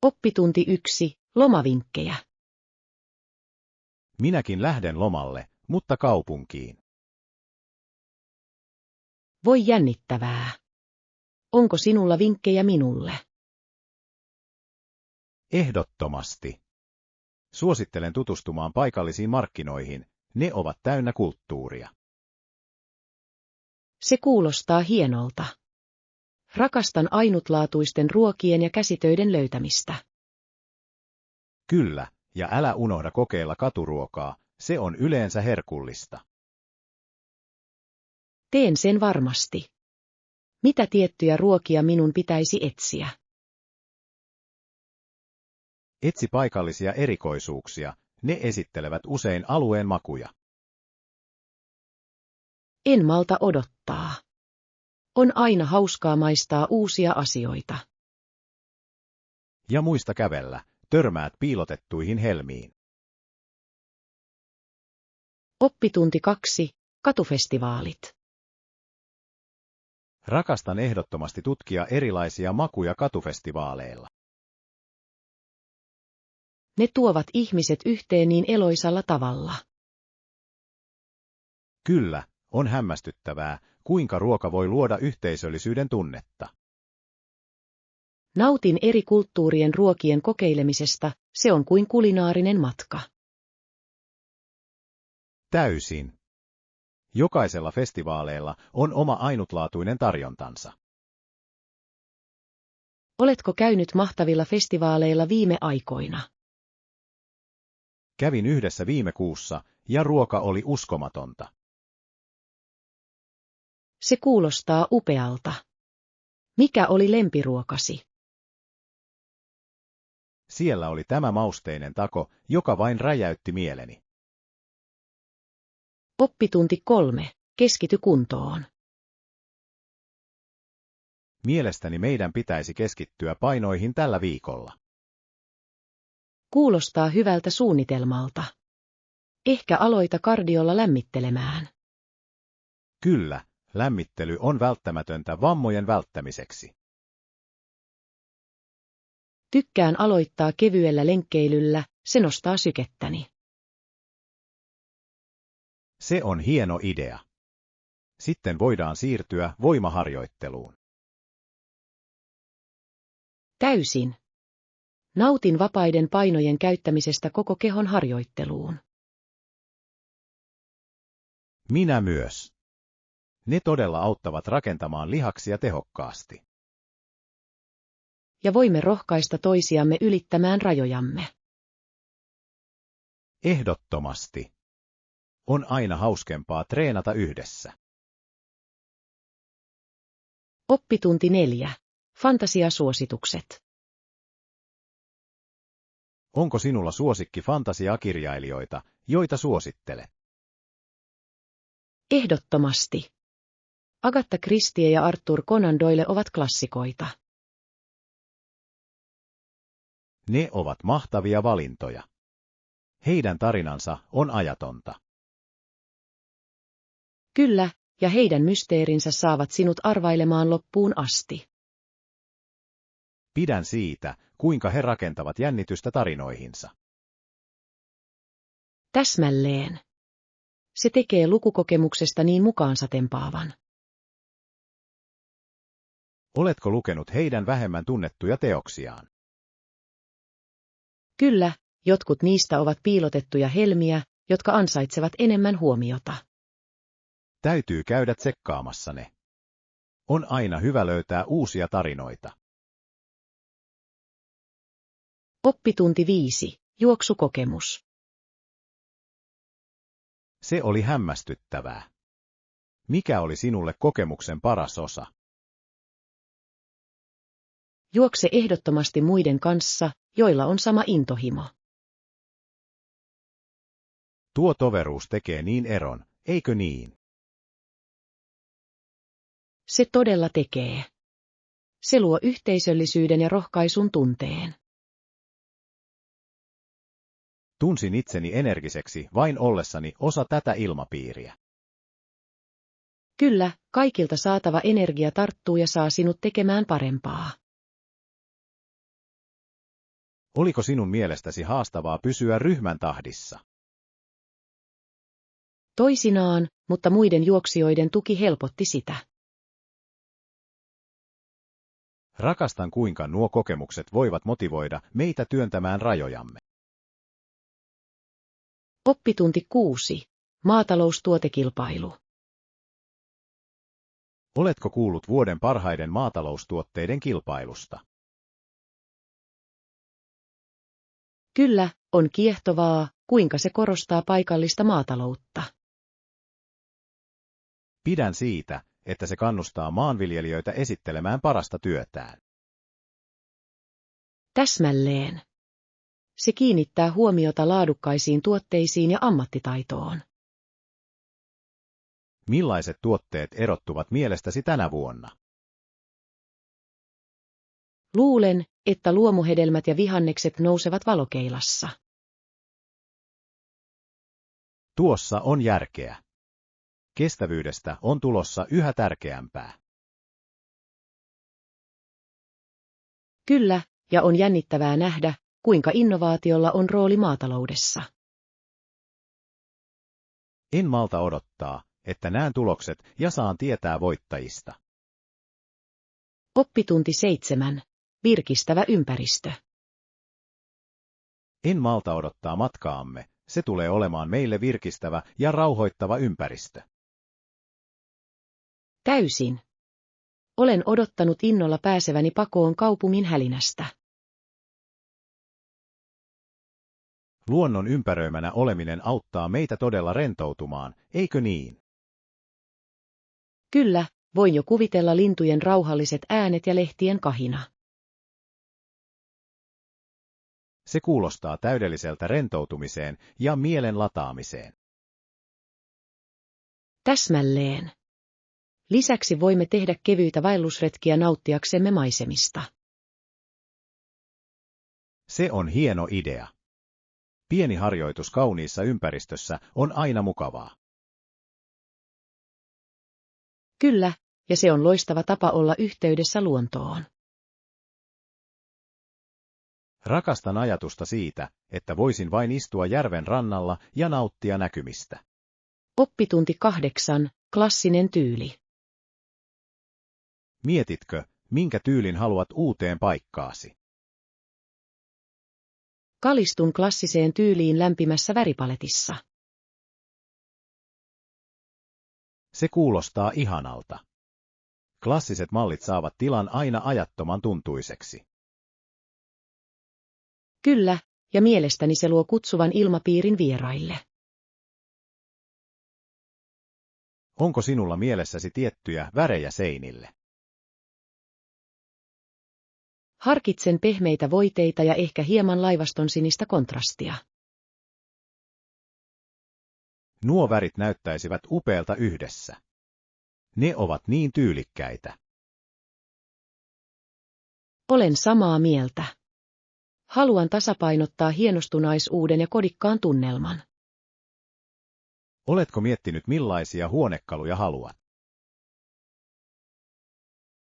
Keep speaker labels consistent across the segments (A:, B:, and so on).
A: Oppitunti 1. Lomavinkkejä.
B: Minäkin lähden lomalle, mutta kaupunkiin.
A: Voi jännittävää. Onko sinulla vinkkejä minulle?
B: Ehdottomasti. Suosittelen tutustumaan paikallisiin markkinoihin, ne ovat täynnä kulttuuria.
A: Se kuulostaa hienolta. Rakastan ainutlaatuisten ruokien ja käsitöiden löytämistä.
B: Kyllä, ja älä unohda kokeilla katuruokaa, se on yleensä herkullista.
A: Teen sen varmasti. Mitä tiettyjä ruokia minun pitäisi etsiä?
B: Etsi paikallisia erikoisuuksia, ne esittelevät usein alueen makuja.
A: En malta odottaa. On aina hauskaa maistaa uusia asioita.
B: Ja muista kävellä, törmäät piilotettuihin helmiin.
A: Oppitunti 2. Katufestivaalit.
B: Rakastan ehdottomasti tutkia erilaisia makuja katufestivaaleilla.
A: Ne tuovat ihmiset yhteen niin eloisalla tavalla.
B: Kyllä, on hämmästyttävää, kuinka ruoka voi luoda yhteisöllisyyden tunnetta.
A: Nautin eri kulttuurien ruokien kokeilemisesta, se on kuin kulinaarinen matka.
B: Täysin. Jokaisella festivaaleilla on oma ainutlaatuinen tarjontansa.
A: Oletko käynyt mahtavilla festivaaleilla viime aikoina?
B: Kävin yhdessä viime kuussa, ja ruoka oli uskomatonta.
A: Se kuulostaa upealta. Mikä oli lempiruokasi?
B: Siellä oli tämä mausteinen tako, joka vain räjäytti mieleni.
A: Oppitunti 3. Keskity kuntoon.
B: Mielestäni meidän pitäisi keskittyä painoihin tällä viikolla.
A: Kuulostaa hyvältä suunnitelmalta. Ehkä aloita kardiolla lämmittelemään.
B: Kyllä, lämmittely on välttämätöntä vammojen välttämiseksi.
A: Tykkään aloittaa kevyellä lenkkeilyllä, se nostaa sykettäni.
B: Se on hieno idea. Sitten voidaan siirtyä voimaharjoitteluun.
A: Täysin. Nautin vapaiden painojen käyttämisestä koko kehon harjoitteluun.
B: Minä myös. Ne todella auttavat rakentamaan lihaksia tehokkaasti.
A: Ja voimme rohkaista toisiamme ylittämään rajojamme.
B: Ehdottomasti. On aina hauskempaa treenata yhdessä.
A: Oppitunti 4. Fantasiasuositukset.
B: Onko sinulla suosikki fantasiakirjailijoita, joita suosittelet?
A: Ehdottomasti. Agatha Christie ja Arthur Conan Doyle ovat klassikoita.
B: Ne ovat mahtavia valintoja. Heidän tarinansa on ajatonta.
A: Kyllä, ja heidän mysteerinsä saavat sinut arvailemaan loppuun asti.
B: Pidän siitä, kuinka he rakentavat jännitystä tarinoihinsa.
A: Täsmälleen. Se tekee lukukokemuksesta niin mukaansa tempaavan.
B: Oletko lukenut heidän vähemmän tunnettuja teoksiaan?
A: Kyllä, jotkut niistä ovat piilotettuja helmiä, jotka ansaitsevat enemmän huomiota.
B: Täytyy käydä tsekkaamassa ne. On aina hyvä löytää uusia tarinoita.
A: Oppitunti 5. Juoksukokemus.
B: Se oli hämmästyttävää. Mikä oli sinulle kokemuksen paras osa?
A: Juokse ehdottomasti muiden kanssa, joilla on sama intohimo.
B: Tuo toveruus tekee niin eron, eikö niin?
A: Se todella tekee. Se luo yhteisöllisyyden ja rohkaisun tunteen.
B: Tunsin itseni energiseksi vain ollessani osa tätä ilmapiiriä.
A: Kyllä, kaikilta saatava energia tarttuu ja saa sinut tekemään parempaa.
B: Oliko sinun mielestäsi haastavaa pysyä ryhmän tahdissa?
A: Toisinaan, mutta muiden juoksijoiden tuki helpotti sitä.
B: Rakastan, kuinka nuo kokemukset voivat motivoida meitä työntämään rajojamme.
A: Oppitunti 6. Maataloustuotekilpailu.
B: Oletko kuullut vuoden parhaiden maataloustuotteiden kilpailusta?
A: Kyllä, on kiehtovaa, kuinka se korostaa paikallista maataloutta.
B: Pidän siitä, että se kannustaa maanviljelijöitä esittelemään parasta työtään.
A: Täsmälleen. Se kiinnittää huomiota laadukkaisiin tuotteisiin ja ammattitaitoon.
B: Millaiset tuotteet erottuvat mielestäsi tänä vuonna?
A: Luulen, että luomuhedelmät ja vihannekset nousevat valokeilassa.
B: Tuossa on järkeä. Kestävyydestä on tulossa yhä tärkeämpää.
A: Kyllä, ja on jännittävää nähdä, kuinka innovaatiolla on rooli maataloudessa.
B: En malta odottaa, että näen tulokset ja saan tietää voittajista.
A: Oppitunti 7. Virkistävä ympäristö.
B: En malta odottaa matkaamme, se tulee olemaan meille virkistävä ja rauhoittava ympäristö.
A: Täysin. Olen odottanut innolla pääseväni pakoon kaupungin hälinästä.
B: Luonnon ympäröimänä oleminen auttaa meitä todella rentoutumaan, eikö niin?
A: Kyllä, voin jo kuvitella lintujen rauhalliset äänet ja lehtien kahina.
B: Se kuulostaa täydelliseltä rentoutumiseen ja mielen lataamiseen.
A: Täsmälleen. Lisäksi voimme tehdä kevyitä vaellusretkiä nauttiaksemme maisemista.
B: Se on hieno idea. Pieni harjoitus kauniissa ympäristössä on aina mukavaa.
A: Kyllä, ja se on loistava tapa olla yhteydessä luontoon.
B: Rakastan ajatusta siitä, että voisin vain istua järven rannalla ja nauttia näkymistä.
A: Oppitunti 8. Klassinen tyyli.
B: Mietitkö, minkä tyylin haluat uuteen paikkaasi?
A: Kalistun klassiseen tyyliin lämpimässä väripaletissa.
B: Se kuulostaa ihanalta. Klassiset mallit saavat tilan aina ajattoman tuntuiseksi.
A: Kyllä, ja mielestäni se luo kutsuvan ilmapiirin vieraille.
B: Onko sinulla mielessäsi tiettyjä värejä seinille?
A: Harkitsen pehmeitä voiteita ja ehkä hieman laivaston sinistä kontrastia.
B: Nuo värit näyttäisivät upealta yhdessä. Ne ovat niin tyylikkäitä.
A: Olen samaa mieltä. Haluan tasapainottaa hienostunaisuuden ja kodikkaan tunnelman.
B: Oletko miettinyt, millaisia huonekaluja haluat?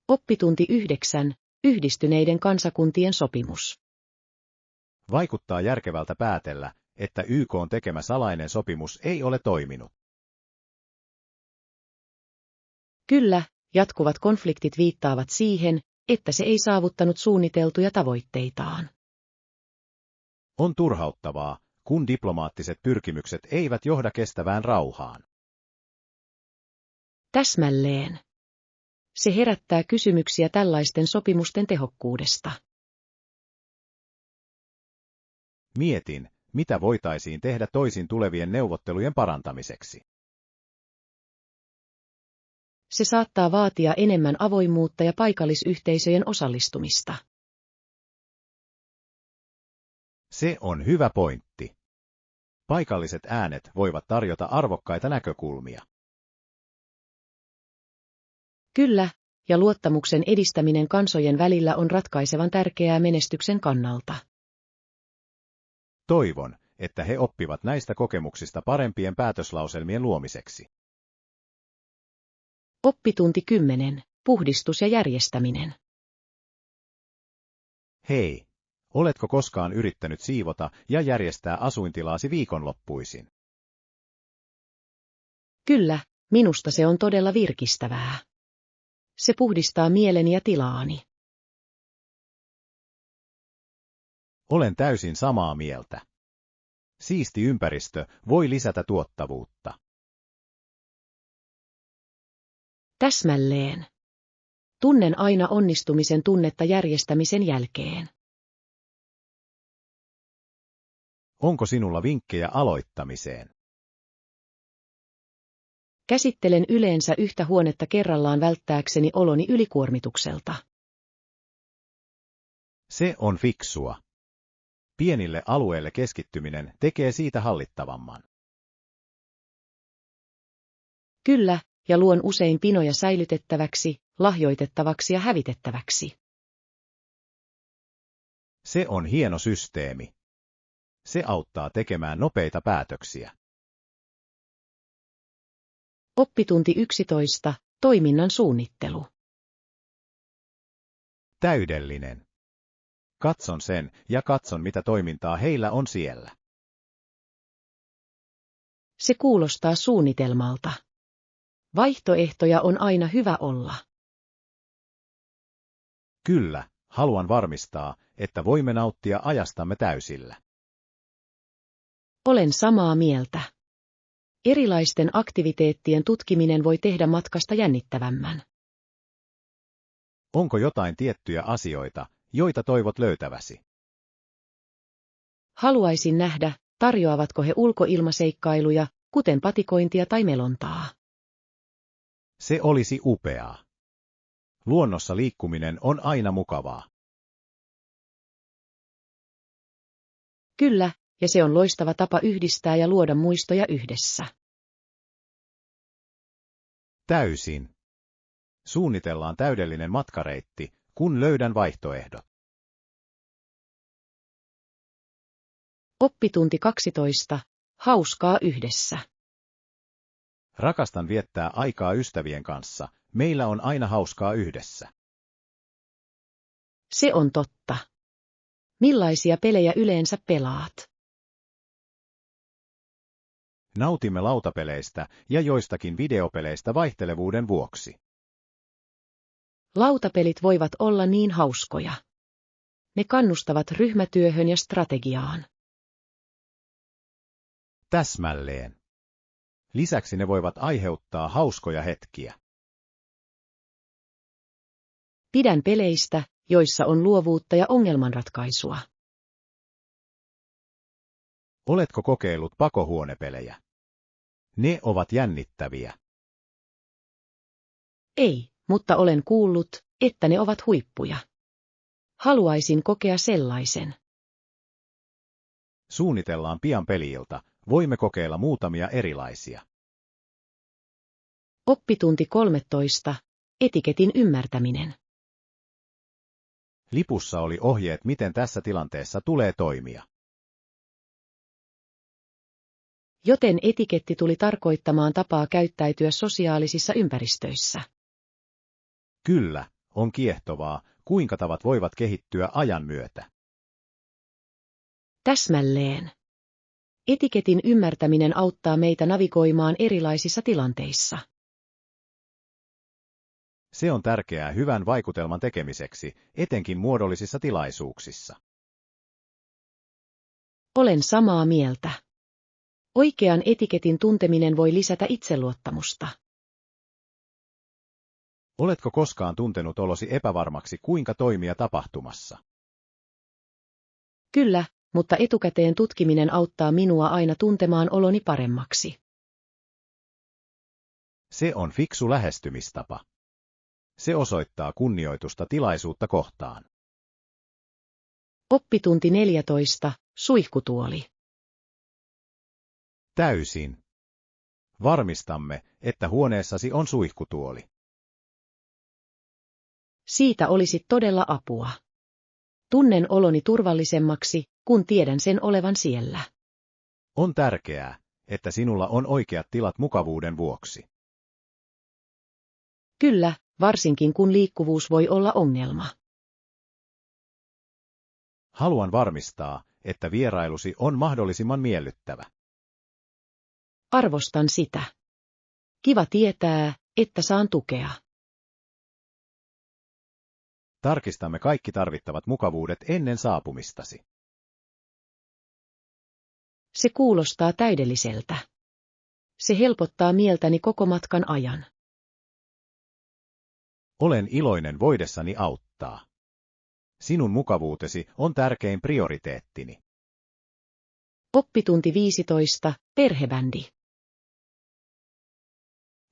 A: Oppitunti 9. Yhdistyneiden kansakuntien sopimus.
B: Vaikuttaa järkevältä päätellä, että YK:n tekemä salainen sopimus ei ole toiminut.
A: Kyllä, jatkuvat konfliktit viittaavat siihen, että se ei saavuttanut suunniteltuja tavoitteitaan.
B: On turhauttavaa, kun diplomaattiset pyrkimykset eivät johda kestävään rauhaan.
A: Täsmälleen. Se herättää kysymyksiä tällaisten sopimusten tehokkuudesta.
B: Mietin, mitä voitaisiin tehdä toisin tulevien neuvottelujen parantamiseksi.
A: Se saattaa vaatia enemmän avoimuutta ja paikallisyhteisöjen osallistumista.
B: Se on hyvä pointti. Paikalliset äänet voivat tarjota arvokkaita näkökulmia.
A: Kyllä, ja luottamuksen edistäminen kansojen välillä on ratkaisevan tärkeää menestyksen kannalta.
B: Toivon, että he oppivat näistä kokemuksista parempien päätöslauselmien luomiseksi.
A: Oppitunti 10. Puhdistus ja järjestäminen.
B: Hei, Oletko koskaan yrittänyt siivota ja järjestää asuintilaasi viikonloppuisin?
A: Kyllä, minusta se on todella virkistävää. Se puhdistaa mieleni ja tilaani.
B: Olen täysin samaa mieltä. Siisti ympäristö voi lisätä tuottavuutta.
A: Täsmälleen. Tunnen aina onnistumisen tunnetta järjestämisen jälkeen.
B: Onko sinulla vinkkejä aloittamiseen?
A: Käsittelen yleensä yhtä huonetta kerrallaan välttääkseni oloni ylikuormitukselta.
B: Se on fiksua. Pienille alueille keskittyminen tekee siitä hallittavamman.
A: Kyllä, ja luon usein pinoja säilytettäväksi, lahjoitettavaksi ja hävitettäväksi.
B: Se on hieno systeemi. Se auttaa tekemään nopeita päätöksiä.
A: Oppitunti 11. Toiminnan suunnittelu.
B: Täydellinen. Katson sen ja katson mitä toimintaa heillä on siellä.
A: Se kuulostaa suunnitelmalta. Vaihtoehtoja on aina hyvä olla.
B: Kyllä, haluan varmistaa, että voimme nauttia ajastamme täysillä.
A: Olen samaa mieltä. Erilaisten aktiviteettien tutkiminen voi tehdä matkasta jännittävämmän.
B: Onko jotain tiettyjä asioita, joita toivot löytäväsi?
A: Haluaisin nähdä, tarjoavatko he ulkoilmaseikkailuja, kuten patikointia tai melontaa.
B: Se olisi upeaa. Luonnossa liikkuminen on aina mukavaa.
A: Kyllä, ja se on loistava tapa yhdistää ja luoda muistoja yhdessä.
B: Täysin. Suunnitellaan täydellinen matkareitti, kun löydän vaihtoehdot.
A: Oppitunti 12. Hauskaa yhdessä.
B: Rakastan viettää aikaa ystävien kanssa, meillä on aina hauskaa yhdessä.
A: Se on totta. Millaisia pelejä yleensä pelaat?
B: Nautimme lautapeleistä ja joistakin videopeleistä vaihtelevuuden vuoksi.
A: Lautapelit voivat olla niin hauskoja. Ne kannustavat ryhmätyöhön ja strategiaan.
B: Täsmälleen. Lisäksi ne voivat aiheuttaa hauskoja hetkiä.
A: Pidän peleistä, joissa on luovuutta ja ongelmanratkaisua.
B: Oletko kokeillut pakohuonepelejä? Ne ovat jännittäviä.
A: Ei, mutta olen kuullut, että ne ovat huippuja. Haluaisin kokea sellaisen.
B: Suunnitellaan pian peli-ilta, voimme kokeilla muutamia erilaisia.
A: Oppitunti 13. Etiketin ymmärtäminen.
B: Lipussa oli ohjeet, miten tässä tilanteessa tulee toimia.
A: Joten etiketti tuli tarkoittamaan tapaa käyttäytyä sosiaalisissa ympäristöissä.
B: Kyllä, on kiehtovaa, kuinka tavat voivat kehittyä ajan myötä.
A: Täsmälleen. Etiketin ymmärtäminen auttaa meitä navigoimaan erilaisissa tilanteissa.
B: Se on tärkeää hyvän vaikutelman tekemiseksi, etenkin muodollisissa tilaisuuksissa.
A: Olen samaa mieltä. Oikean etiketin tunteminen voi lisätä itseluottamusta.
B: Oletko koskaan tuntenut olosi epävarmaksi, kuinka toimia tapahtumassa?
A: Kyllä, mutta etukäteen tutkiminen auttaa minua aina tuntemaan oloni paremmaksi.
B: Se on fiksu lähestymistapa. Se osoittaa kunnioitusta tilaisuutta kohtaan.
A: Oppitunti 14. Suihkutuoli.
B: Täysin. Varmistamme, että huoneessasi on suihkutuoli.
A: Siitä olisi todella apua. Tunnen oloni turvallisemmaksi, kun tiedän sen olevan siellä.
B: On tärkeää, että sinulla on oikeat tilat mukavuuden vuoksi.
A: Kyllä, varsinkin kun liikkuvuus voi olla ongelma.
B: Haluan varmistaa, että vierailusi on mahdollisimman miellyttävä.
A: Arvostan sitä. Kiva tietää, että saan tukea.
B: Tarkistamme kaikki tarvittavat mukavuudet ennen saapumistasi.
A: Se kuulostaa täydelliseltä. Se helpottaa mieltäni koko matkan ajan.
B: Olen iloinen voidessani auttaa. Sinun mukavuutesi on tärkein prioriteettini.
A: Oppitunti 15, perhebändi.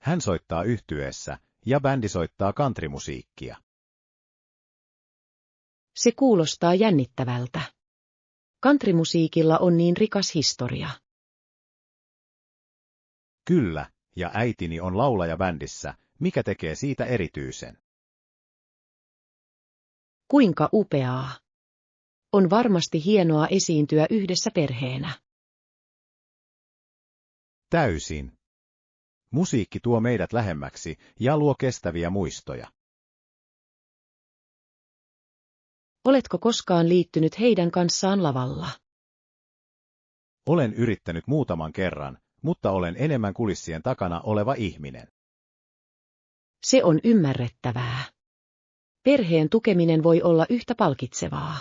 B: Hän soittaa yhtyeessä ja bändi soittaa countrymusiikkia.
A: Se kuulostaa jännittävältä. Countrymusiikilla on niin rikas historia.
B: Kyllä, ja äitini on laulaja bändissä, mikä tekee siitä erityisen.
A: Kuinka upeaa. On varmasti hienoa esiintyä yhdessä perheenä.
B: Täysin. Musiikki tuo meidät lähemmäksi ja luo kestäviä muistoja.
A: Oletko koskaan liittynyt heidän kanssaan lavalla?
B: Olen yrittänyt muutaman kerran, mutta olen enemmän kulissien takana oleva ihminen.
A: Se on ymmärrettävää. Perheen tukeminen voi olla yhtä palkitsevaa.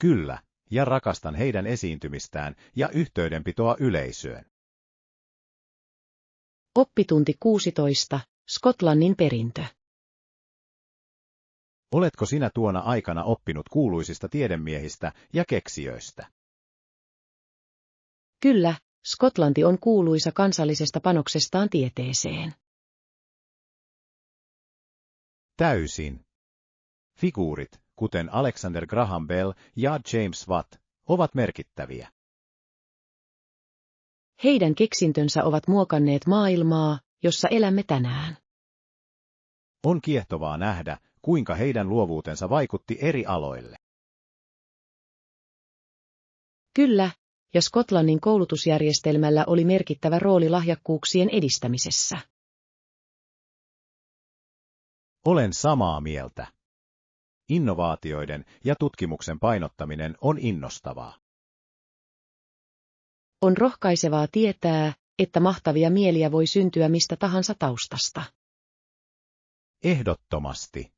B: Kyllä, ja rakastan heidän esiintymistään ja yhteydenpitoa yleisöön.
A: Oppitunti 16, Skotlannin perintö.
B: Oletko sinä tuona aikana oppinut kuuluisista tiedemiehistä ja keksijöistä?
A: Kyllä, Skotlanti on kuuluisa kansallisesta panoksestaan tieteeseen.
B: Täysin. Figuurit, kuten Alexander Graham Bell ja James Watt, ovat merkittäviä.
A: Heidän keksintönsä ovat muokanneet maailmaa, jossa elämme tänään.
B: On kiehtovaa nähdä, kuinka heidän luovuutensa vaikutti eri aloille.
A: Kyllä, ja Skotlannin koulutusjärjestelmällä oli merkittävä rooli lahjakkuuksien edistämisessä.
B: Olen samaa mieltä. Innovaatioiden ja tutkimuksen painottaminen on innostavaa.
A: On rohkaisevaa tietää, että mahtavia mieliä voi syntyä mistä tahansa taustasta.
B: Ehdottomasti.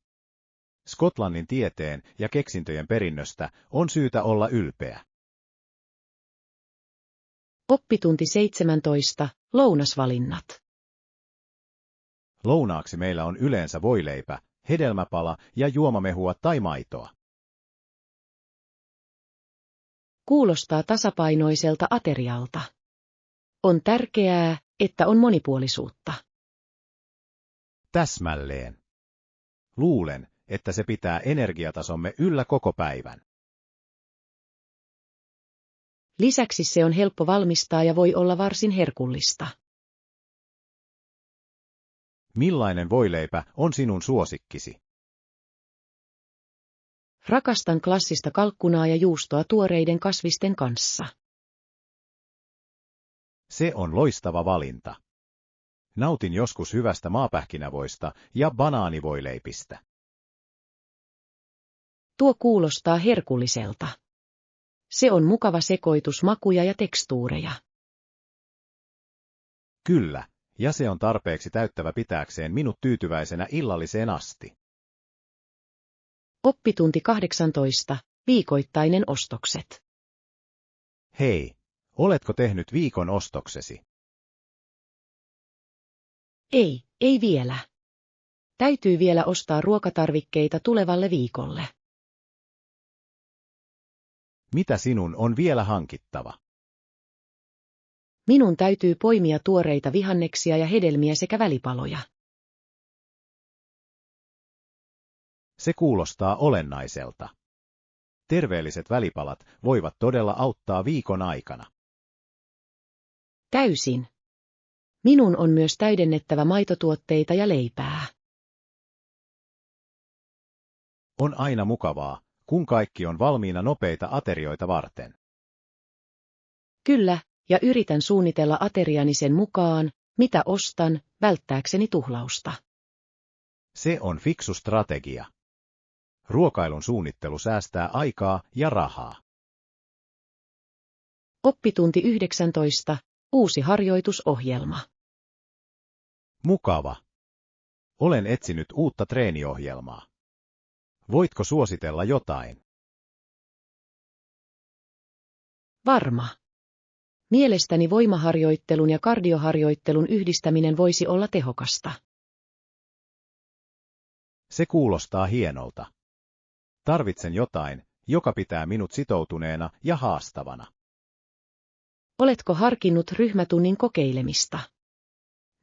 B: Skotlannin tieteen ja keksintöjen perinnöstä on syytä olla ylpeä.
A: Oppitunti 17, lounasvalinnat.
B: Lounaaksi meillä on yleensä voileipä, hedelmäpala ja juomamehua tai maitoa.
A: Kuulostaa tasapainoiselta aterialta. On tärkeää, että on monipuolisuutta.
B: Täsmälleen. Luulen, että se pitää energiatasomme yllä koko päivän.
A: Lisäksi se on helppo valmistaa ja voi olla varsin herkullista.
B: Millainen voileipä on sinun suosikkisi?
A: Rakastan klassista kalkkunaa ja juustoa tuoreiden kasvisten kanssa.
B: Se on loistava valinta. Nautin joskus hyvästä maapähkinävoista ja banaanivoileipistä.
A: Tuo kuulostaa herkulliselta. Se on mukava sekoitus makuja ja tekstuureja.
B: Kyllä, ja se on tarpeeksi täyttävä pitääkseen minut tyytyväisenä illalliseen asti.
A: Oppitunti 18, viikoittainen ostokset.
B: Hei, oletko tehnyt viikon ostoksesi?
A: Ei vielä. Täytyy vielä ostaa ruokatarvikkeita tulevalle viikolle.
B: Mitä sinun on vielä hankittava?
A: Minun täytyy poimia tuoreita vihanneksia ja hedelmiä sekä välipaloja.
B: Se kuulostaa olennaiselta. Terveelliset välipalat voivat todella auttaa viikon aikana.
A: Täysin. Minun on myös täydennettävä maitotuotteita ja leipää.
B: On aina mukavaa, kun kaikki on valmiina nopeita aterioita varten.
A: Kyllä, ja yritän suunnitella ateriani sen mukaan, mitä ostan, välttääkseni tuhlausta.
B: Se on fiksu strategia. Ruokailun suunnittelu säästää aikaa ja rahaa.
A: Oppitunti 19. Uusi harjoitusohjelma.
B: Mukava. Olen etsinyt uutta treeniohjelmaa. Voitko suositella jotain?
A: Varma. Mielestäni voimaharjoittelun ja kardioharjoittelun yhdistäminen voisi olla tehokasta.
B: Se kuulostaa hienolta. Tarvitsen jotain, joka pitää minut sitoutuneena ja haastavana.
A: Oletko harkinnut ryhmätunnin kokeilemista?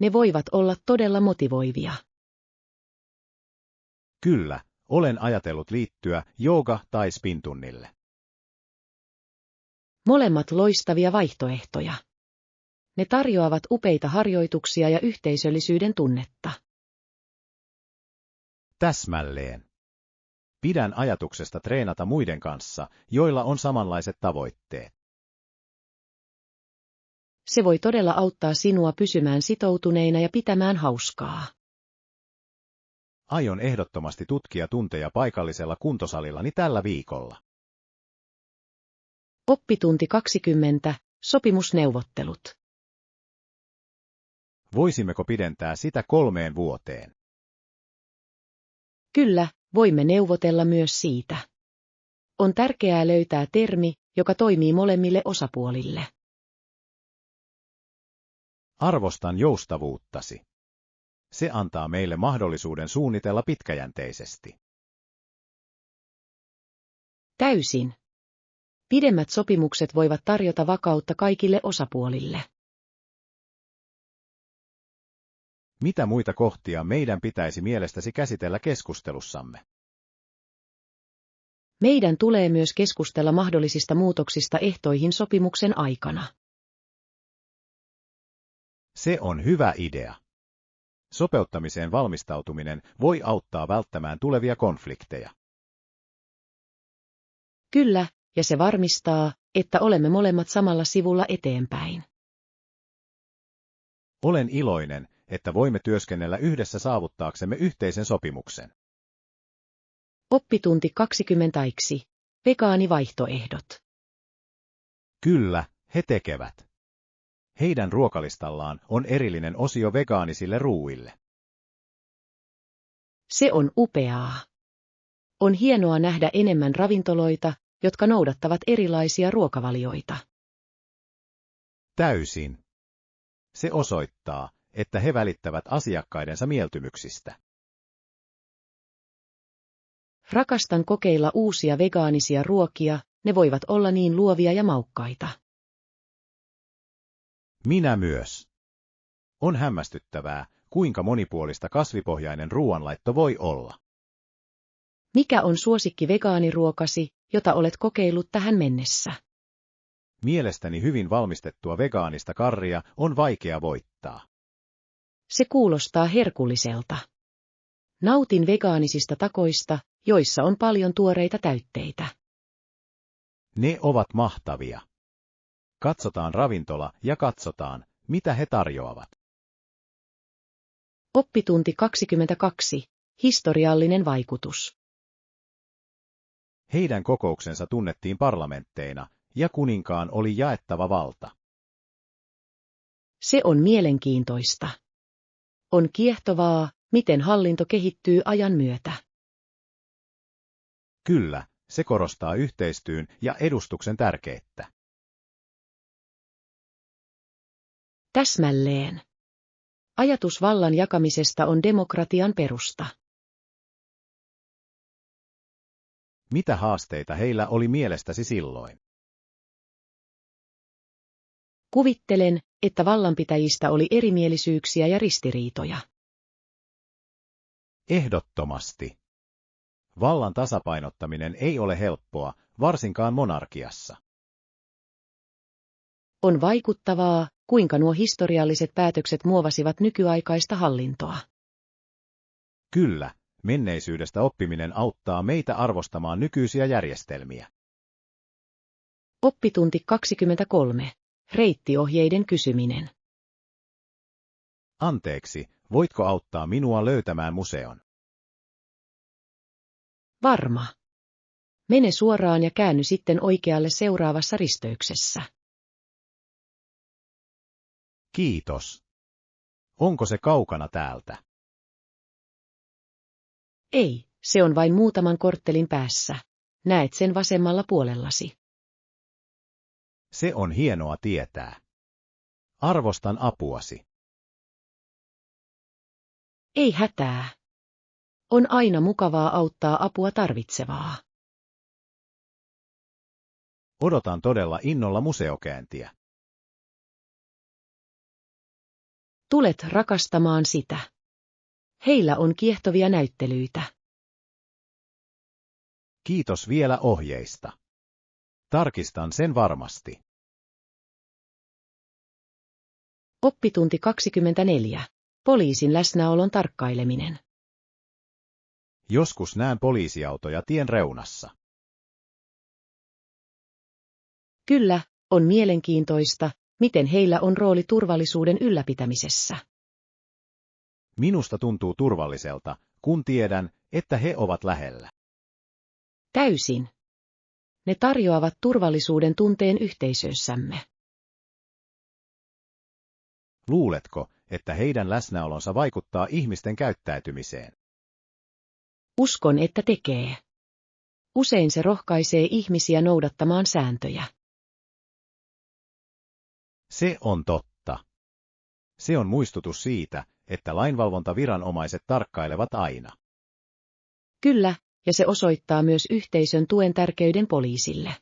A: Ne voivat olla todella motivoivia.
B: Kyllä, olen ajatellut liittyä jooga- tai spintunnille.
A: Molemmat loistavia vaihtoehtoja. Ne tarjoavat upeita harjoituksia ja yhteisöllisyyden tunnetta.
B: Täsmälleen. Pidän ajatuksesta treenata muiden kanssa, joilla on samanlaiset tavoitteet.
A: Se voi todella auttaa sinua pysymään sitoutuneina ja pitämään hauskaa.
B: Aion ehdottomasti tutkia tunteja paikallisella kuntosalillani tällä viikolla.
A: Oppitunti 20. Sopimusneuvottelut.
B: Voisimmeko pidentää sitä 3 vuoteen?
A: Kyllä, voimme neuvotella myös siitä. On tärkeää löytää termi, joka toimii molemmille osapuolille.
B: Arvostan joustavuuttasi. Se antaa meille mahdollisuuden suunnitella pitkäjänteisesti.
A: Täysin. Pidemmät sopimukset voivat tarjota vakautta kaikille osapuolille.
B: Mitä muita kohtia meidän pitäisi mielestäsi käsitellä keskustelussamme?
A: Meidän tulee myös keskustella mahdollisista muutoksista ehtoihin sopimuksen aikana.
B: Se on hyvä idea. Sopeuttamiseen valmistautuminen voi auttaa välttämään tulevia konflikteja.
A: Kyllä, ja se varmistaa, että olemme molemmat samalla sivulla eteenpäin.
B: Olen iloinen, että voimme työskennellä yhdessä saavuttaaksemme yhteisen sopimuksen.
A: Oppitunti 20. Vegaanivaihtoehdot.
B: Kyllä, he tekevät. Heidän ruokalistallaan on erillinen osio vegaanisille ruuille.
A: Se on upeaa. On hienoa nähdä enemmän ravintoloita, jotka noudattavat erilaisia ruokavalioita.
B: Täysin. Se osoittaa, että he välittävät asiakkaidensa mieltymyksistä.
A: Rakastan kokeilla uusia vegaanisia ruokia, ne voivat olla niin luovia ja maukkaita.
B: Minä myös. On hämmästyttävää, kuinka monipuolista kasvipohjainen ruoanlaitto voi olla.
A: Mikä on suosikki vegaaniruokasi, jota olet kokeillut tähän mennessä?
B: Mielestäni hyvin valmistettua vegaanista karria on vaikea voittaa.
A: Se kuulostaa herkulliselta. Nautin vegaanisista takoista, joissa on paljon tuoreita täytteitä.
B: Ne ovat mahtavia. Katsotaan ravintola ja katsotaan, mitä he tarjoavat.
A: Oppitunti 22. Historiallinen vaikutus.
B: Heidän kokouksensa tunnettiin parlamentteina, ja kuninkaan oli jaettava valta.
A: Se on mielenkiintoista. On kiehtovaa, miten hallinto kehittyy ajan myötä.
B: Kyllä, se korostaa yhteistyön ja edustuksen tärkeyttä.
A: Täsmälleen. Ajatus vallan jakamisesta on demokratian perusta.
B: Mitä haasteita heillä oli mielestäsi silloin?
A: Kuvittelen, että vallanpitäjistä oli erimielisyyksiä ja ristiriitoja.
B: Ehdottomasti. Vallan tasapainottaminen ei ole helppoa, varsinkaan monarkiassa.
A: On vaikuttavaa, kuinka nuo historialliset päätökset muovasivat nykyaikaista hallintoa.
B: Kyllä, menneisyydestä oppiminen auttaa meitä arvostamaan nykyisiä järjestelmiä.
A: Oppitunti 23. Reittiohjeiden kysyminen.
B: Anteeksi, voitko auttaa minua löytämään museon?
A: Varma. Mene suoraan ja käänny sitten oikealle seuraavassa risteyksessä.
B: Kiitos. Onko se kaukana täältä?
A: Ei, se on vain muutaman korttelin päässä. Näet sen vasemmalla puolellasi.
B: Se on hienoa tietää. Arvostan apuasi.
A: Ei hätää. On aina mukavaa auttaa apua tarvitsevaa.
B: Odotan todella innolla museokäyntiä.
A: Tulet rakastamaan sitä. Heillä on kiehtovia näyttelyitä.
B: Kiitos vielä ohjeista. Tarkistan sen varmasti.
A: Oppitunti 24. Poliisin läsnäolon tarkkaileminen.
B: Joskus näen poliisiautoja tien reunassa.
A: Kyllä, on mielenkiintoista, miten heillä on rooli turvallisuuden ylläpitämisessä.
B: Minusta tuntuu turvalliselta, kun tiedän, että he ovat lähellä.
A: Täysin. Ne tarjoavat turvallisuuden tunteen yhteisössämme.
B: Luuletko, että heidän läsnäolonsa vaikuttaa ihmisten käyttäytymiseen?
A: Uskon, että tekee. Usein se rohkaisee ihmisiä noudattamaan sääntöjä.
B: Se on totta. Se on muistutus siitä, että lainvalvontaviranomaiset tarkkailevat aina.
A: Kyllä, ja se osoittaa myös yhteisön tuen tärkeyden poliisille.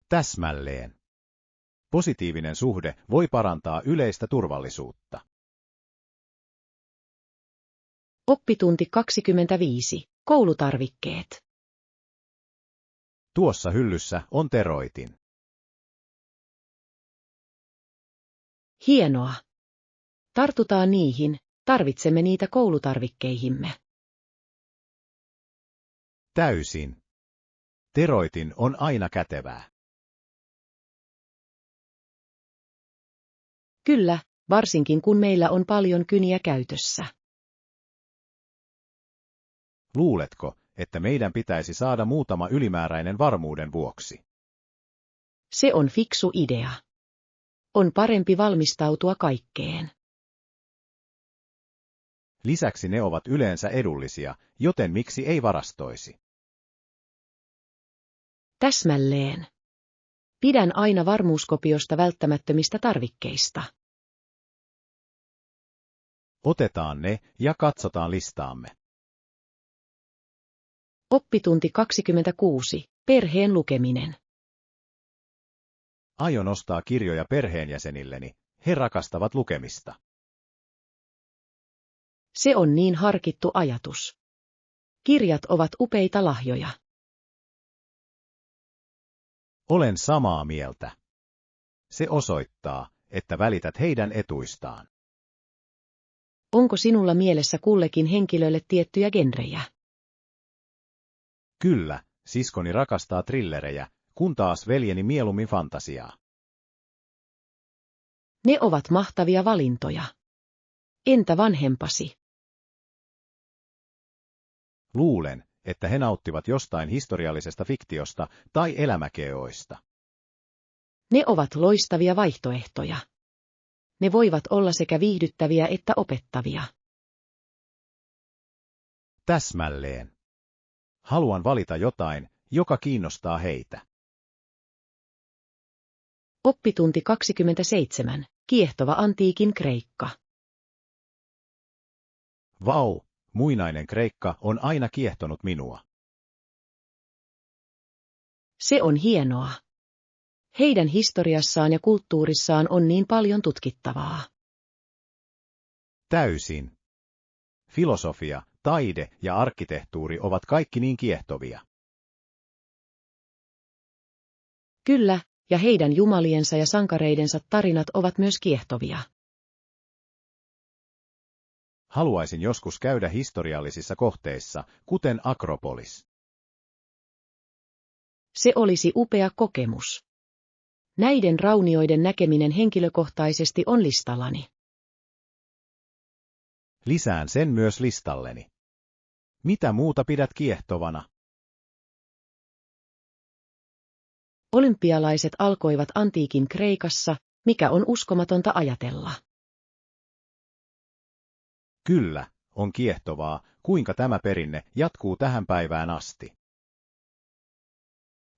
B: Täsmälleen. Positiivinen suhde voi parantaa yleistä turvallisuutta.
A: Oppitunti 25. Koulutarvikkeet.
B: Tuossa hyllyssä on teroitin.
A: Hienoa. Tartutaan niihin, tarvitsemme niitä koulutarvikkeihimme.
B: Täysin. Teroitin on aina kätevää.
A: Kyllä, varsinkin kun meillä on paljon kyniä käytössä.
B: Luuletko, että meidän pitäisi saada muutama ylimääräinen varmuuden vuoksi?
A: Se on fiksu idea. On parempi valmistautua kaikkeen.
B: Lisäksi ne ovat yleensä edullisia, joten miksi ei varastoisi?
A: Täsmälleen. Pidän aina varmuuskopiosta välttämättömistä tarvikkeista.
B: Otetaan ne ja katsotaan listaamme.
A: Oppitunti 26. Perheen lukeminen.
B: Aion ostaa kirjoja perheenjäsenilleni, he rakastavat lukemista.
A: Se on niin harkittu ajatus. Kirjat ovat upeita lahjoja.
B: Olen samaa mieltä. Se osoittaa, että välität heidän etuistaan.
A: Onko sinulla mielessä kullekin henkilölle tiettyjä genrejä?
B: Kyllä, siskoni rakastaa thrillerejä, kun taas veljeni mieluummin fantasiaa.
A: Ne ovat mahtavia valintoja. Entä vanhempasi?
B: Luulen, että he nauttivat jostain historiallisesta fiktiosta tai elämäkeoista.
A: Ne ovat loistavia vaihtoehtoja. Ne voivat olla sekä viihdyttäviä että opettavia.
B: Täsmälleen. Haluan valita jotain, joka kiinnostaa heitä.
A: Oppitunti 27. Kiehtova antiikin Kreikka.
B: Vau, muinainen Kreikka on aina kiehtonut minua.
A: Se on hienoa. Heidän historiassaan ja kulttuurissaan on niin paljon tutkittavaa.
B: Täysin. Filosofia, taide ja arkkitehtuuri ovat kaikki niin kiehtovia.
A: Kyllä, ja heidän jumaliensa ja sankareidensa tarinat ovat myös kiehtovia.
B: Haluaisin joskus käydä historiallisissa kohteissa, kuten Akropolis.
A: Se olisi upea kokemus. Näiden raunioiden näkeminen henkilökohtaisesti on listallani.
B: Lisään sen myös listalleni. Mitä muuta pidät kiehtovana?
A: Olympialaiset alkoivat antiikin Kreikassa, mikä on uskomatonta ajatella.
B: Kyllä, on kiehtovaa, kuinka tämä perinne jatkuu tähän päivään asti.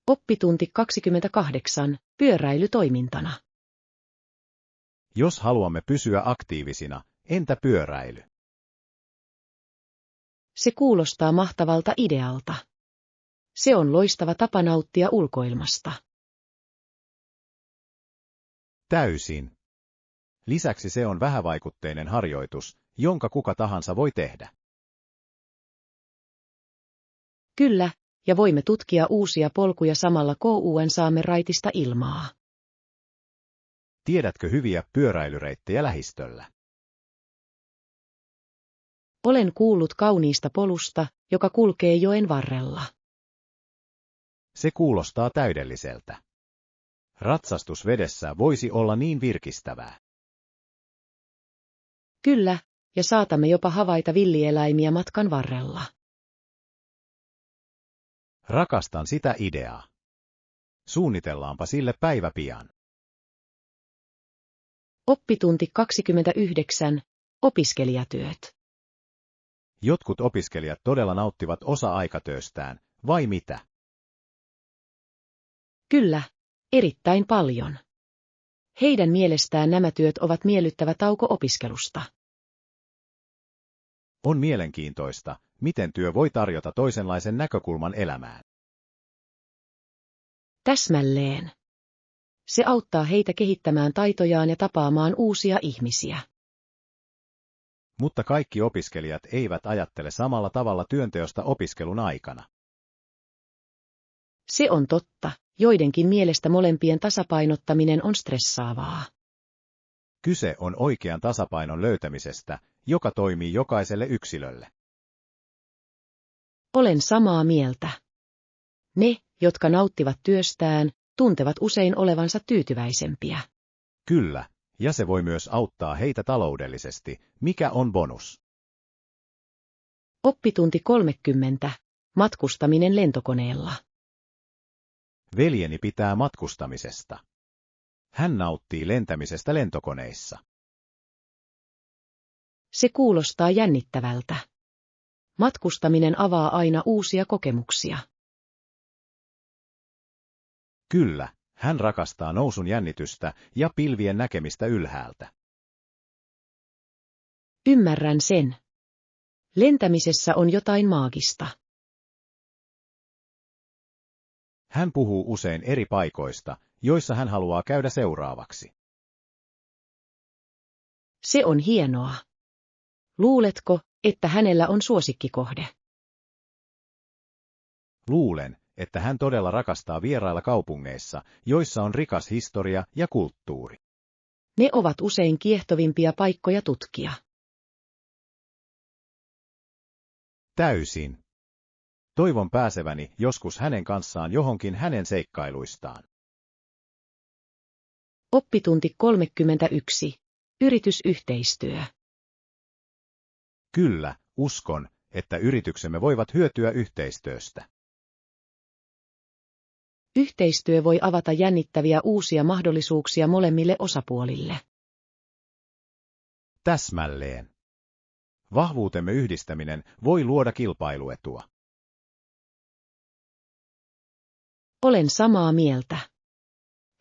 A: Oppitunti 28. Pyöräily toimintana.
B: Jos haluamme pysyä aktiivisina, entä pyöräily?
A: Se kuulostaa mahtavalta idealta. Se on loistava tapa nauttia ulkoilmasta.
B: Täysin. Lisäksi se on vähävaikutteinen harjoitus, jonka kuka tahansa voi tehdä.
A: Kyllä, ja voimme tutkia uusia polkuja samalla kun saamme raitista ilmaa.
B: Tiedätkö hyviä pyöräilyreittejä lähistöllä?
A: Olen kuullut kauniista polusta, joka kulkee joen varrella.
B: Se kuulostaa täydelliseltä. Ratsastus vedessä voisi olla niin virkistävää.
A: Kyllä, ja saatamme jopa havaita villieläimiä matkan varrella.
B: Rakastan sitä ideaa. Suunnitellaanpa sille päivä pian.
A: Oppitunti 29. Opiskelijatyöt.
B: Jotkut opiskelijat todella nauttivat osa-aikatööstään, vai mitä?
A: Kyllä, erittäin paljon. Heidän mielestään nämä työt ovat miellyttävä tauko opiskelusta.
B: On mielenkiintoista, miten työ voi tarjota toisenlaisen näkökulman elämään.
A: Täsmälleen. Se auttaa heitä kehittämään taitojaan ja tapaamaan uusia ihmisiä.
B: Mutta kaikki opiskelijat eivät ajattele samalla tavalla työnteosta opiskelun aikana.
A: Se on totta, joidenkin mielestä molempien tasapainottaminen on stressaavaa.
B: Kyse on oikean tasapainon löytämisestä, joka toimii jokaiselle yksilölle.
A: Olen samaa mieltä. Ne, jotka nauttivat työstään, tuntevat usein olevansa tyytyväisempiä.
B: Kyllä, ja se voi myös auttaa heitä taloudellisesti, mikä on bonus.
A: Oppitunti 30. Matkustaminen lentokoneella.
B: Veljeni pitää matkustamisesta. Hän nauttii lentämisestä lentokoneissa.
A: Se kuulostaa jännittävältä. Matkustaminen avaa aina uusia kokemuksia.
B: Kyllä, hän rakastaa nousun jännitystä ja pilvien näkemistä ylhäältä.
A: Ymmärrän sen. Lentämisessä on jotain maagista.
B: Hän puhuu usein eri paikoista, joissa hän haluaa käydä seuraavaksi.
A: Se on hienoa. Luuletko, että hänellä on suosikkikohde?
B: Luulen, että hän todella rakastaa vierailla kaupungeissa, joissa on rikas historia ja kulttuuri.
A: Ne ovat usein kiehtovimpia paikkoja tutkia.
B: Täysin. Toivon pääseväni joskus hänen kanssaan johonkin hänen seikkailuistaan.
A: Oppitunti 31. Yritysyhteistyö.
B: Kyllä, uskon, että yrityksemme voivat hyötyä yhteistyöstä.
A: Yhteistyö voi avata jännittäviä uusia mahdollisuuksia molemmille osapuolille.
B: Täsmälleen. Vahvuutemme yhdistäminen voi luoda kilpailuetua.
A: Olen samaa mieltä.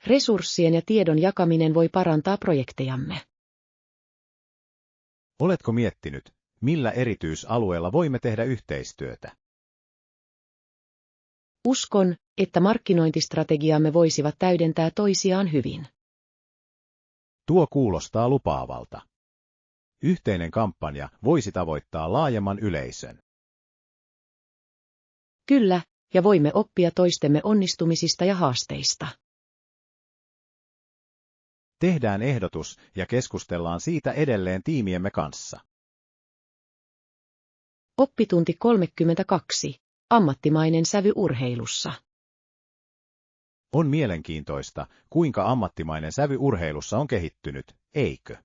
A: Resurssien ja tiedon jakaminen voi parantaa projektejamme.
B: Oletko miettinyt, millä erityisalueella voimme tehdä yhteistyötä?
A: Uskon, että markkinointistrategiamme voisivat täydentää toisiaan hyvin.
B: Tuo kuulostaa lupaavalta. Yhteinen kampanja voisi tavoittaa laajemman yleisön.
A: Kyllä, ja voimme oppia toistemme onnistumisista ja haasteista.
B: Tehdään ehdotus ja keskustellaan siitä edelleen tiimiemme kanssa.
A: Oppitunti 32. Ammattimainen sävy urheilussa.
B: On mielenkiintoista, kuinka ammattimainen sävy urheilussa on kehittynyt, eikö?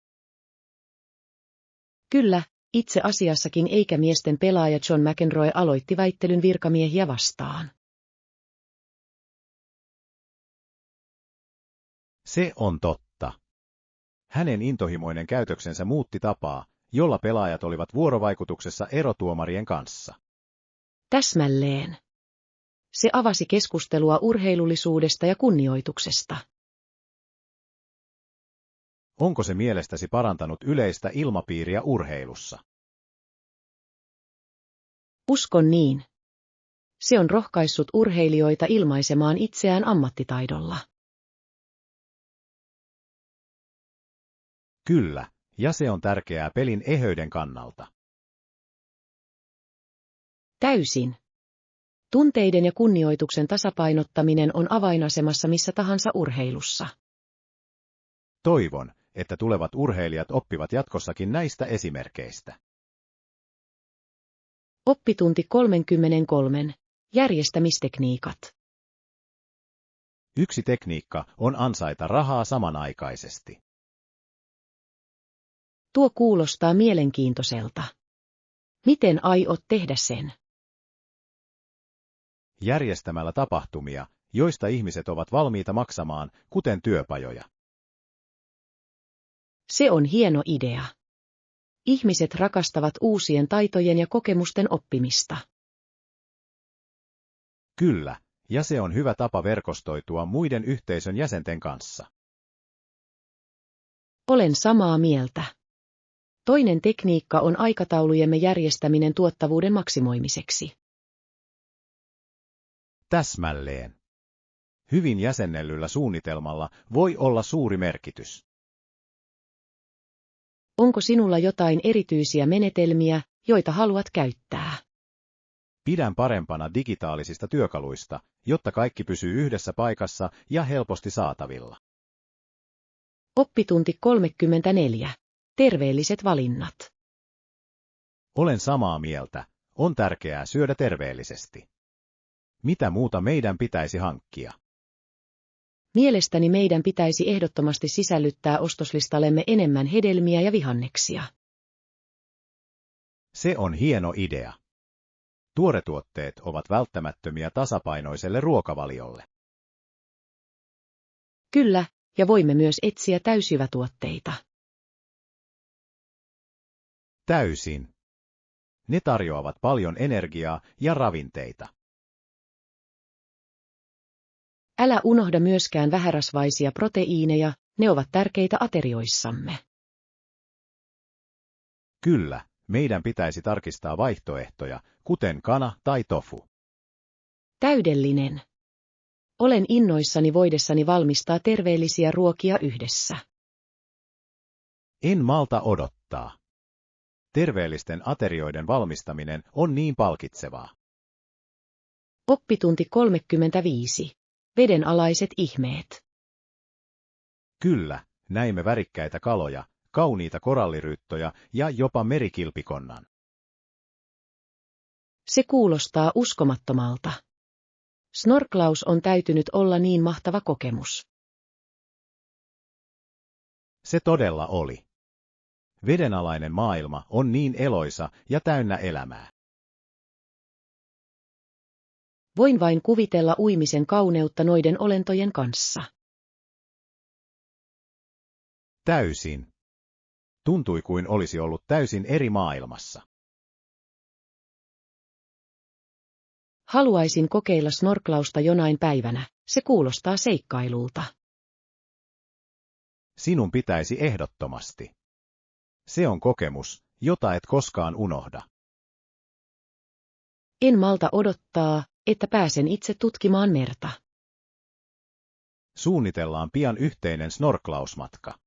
A: Kyllä, Itse asiassakin eikä miesten pelaaja John McEnroe aloitti väittelyn virkamiehiä vastaan.
B: Se on totta. Hänen intohimoinen käytöksensä muutti tapaa, jolla pelaajat olivat vuorovaikutuksessa erotuomarien kanssa.
A: Täsmälleen. Se avasi keskustelua urheilullisuudesta ja kunnioituksesta.
B: Onko se mielestäsi parantanut yleistä ilmapiiriä urheilussa?
A: Uskon niin. Se on rohkaissut urheilijoita ilmaisemaan itseään ammattitaidolla.
B: Kyllä, ja se on tärkeää pelin eheyden kannalta.
A: Täysin. Tunteiden ja kunnioituksen tasapainottaminen on avainasemassa missä tahansa urheilussa.
B: Toivon, että tulevat urheilijat oppivat jatkossakin näistä esimerkkeistä.
A: Oppitunti 33. Järjestämistekniikat.
B: Yksi tekniikka on ansaita rahaa samanaikaisesti.
A: Tuo kuulostaa mielenkiintoiselta. Miten aiot tehdä sen?
B: Järjestämällä tapahtumia, joista ihmiset ovat valmiita maksamaan, kuten työpajoja.
A: Se on hieno idea. Ihmiset rakastavat uusien taitojen ja kokemusten oppimista.
B: Kyllä, ja se on hyvä tapa verkostoitua muiden yhteisön jäsenten kanssa.
A: Olen samaa mieltä. Toinen tekniikka on aikataulujemme järjestäminen tuottavuuden maksimoimiseksi.
B: Täsmälleen. Hyvin jäsennellyllä suunnitelmalla voi olla suuri merkitys.
A: Onko sinulla jotain erityisiä menetelmiä, joita haluat käyttää?
B: Pidän parempana digitaalisista työkaluista, jotta kaikki pysyy yhdessä paikassa ja helposti saatavilla.
A: Oppitunti 34. Terveelliset valinnat.
B: Olen samaa mieltä. On tärkeää syödä terveellisesti. Mitä muuta meidän pitäisi hankkia?
A: Mielestäni meidän pitäisi ehdottomasti sisällyttää ostoslistallemme enemmän hedelmiä ja vihanneksia.
B: Se on hieno idea. Tuoretuotteet ovat välttämättömiä tasapainoiselle ruokavaliolle.
A: Kyllä, ja voimme myös etsiä täysjyvätuotteita.
B: Täysin. Ne tarjoavat paljon energiaa ja ravinteita.
A: Älä unohda myöskään vähärasvaisia proteiineja, ne ovat tärkeitä aterioissamme.
B: Kyllä, meidän pitäisi tarkistaa vaihtoehtoja, kuten kana tai tofu.
A: Täydellinen. Olen innoissani voidessani valmistaa terveellisiä ruokia yhdessä.
B: En malta odottaa. Terveellisten aterioiden valmistaminen on niin palkitsevaa.
A: Oppitunti 35. Vedenalaiset ihmeet.
B: Kyllä, näimme värikkäitä kaloja, kauniita koralliryttoja ja jopa merikilpikonnan.
A: Se kuulostaa uskomattomalta. Snorklaus on täytynyt olla niin mahtava kokemus.
B: Se todella oli. Vedenalainen maailma on niin eloisa ja täynnä elämää.
A: Voin vain kuvitella uimisen kauneutta noiden olentojen kanssa.
B: Täysin. Tuntui kuin olisi ollut täysin eri maailmassa.
A: Haluaisin kokeilla snorklausta jonain päivänä, se kuulostaa seikkailulta.
B: Sinun pitäisi ehdottomasti. Se on kokemus, jota et koskaan unohda.
A: En malta odottaa, että pääsen itse tutkimaan merta.
B: Suunnitellaan pian yhteinen snorklausmatka.